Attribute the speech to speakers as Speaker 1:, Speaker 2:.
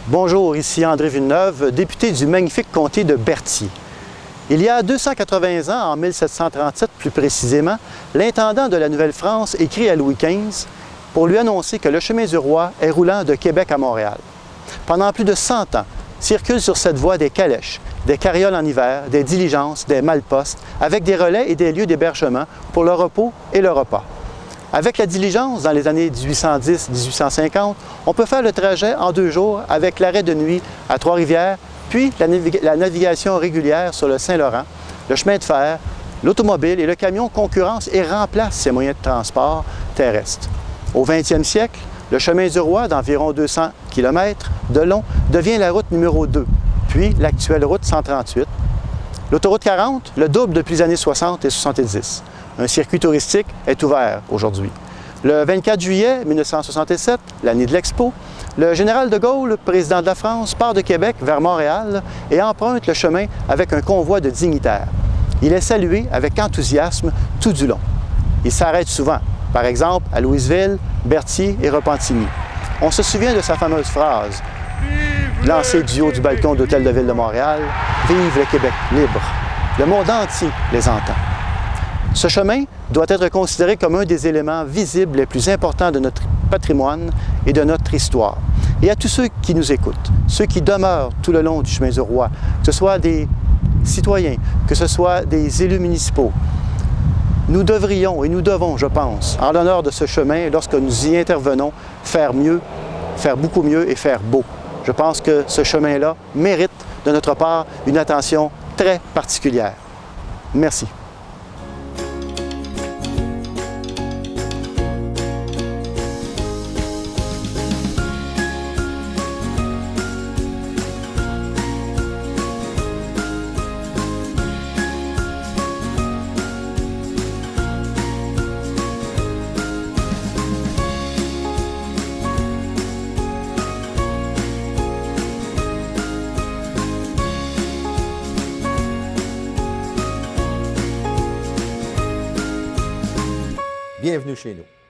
Speaker 1: Bonjour, ici André Villeneuve, député du magnifique comté de Berthier. Il y a 280 ans, en 1737 plus précisément, l'intendant de la Nouvelle-France écrit à Louis XV pour lui annoncer que le chemin du roi est roulant de Québec à Montréal. Pendant plus de 100 ans, circulent sur cette voie des calèches, des carrioles en hiver, des diligences, des malle-postes, avec des relais et des lieux d'hébergement pour le repos et le repas. Avec la diligence, dans les années 1810-1850, on peut faire le trajet en 2 jours avec l'arrêt de nuit à Trois-Rivières, puis la navigation régulière sur le Saint-Laurent, le chemin de fer, l'automobile et le camion concurrencent et remplacent ces moyens de transport terrestres. Au 20e siècle, le chemin du roi, d'environ 200 km de long, devient la route numéro 2, puis l'actuelle route 138. L'autoroute 40 le double depuis les années 60 et 70. Un circuit touristique est ouvert aujourd'hui. Le 24 juillet 1967, l'année de l'Expo, le général de Gaulle, président de la France, part de Québec vers Montréal et emprunte le chemin avec un convoi de dignitaires. Il est salué avec enthousiasme tout du long. Il s'arrête souvent, par exemple à Louisville, Berthier et Repentigny. On se souvient de sa fameuse phrase, lancée du haut du balcon de l'Hôtel de Ville de Montréal, « Vive le Québec libre ». Le monde entier les entend. Ce chemin doit être considéré comme un des éléments visibles les plus importants de notre patrimoine et de notre histoire. Et à tous ceux qui nous écoutent, ceux qui demeurent tout le long du chemin du roi, que ce soit des citoyens, que ce soit des élus municipaux, nous devrions et nous devons, je pense, en l'honneur de ce chemin, lorsque nous y intervenons, faire mieux, faire beaucoup mieux et faire beau. Je pense que ce chemin-là mérite de notre part une attention très particulière. Merci.
Speaker 2: Bienvenue chez nous.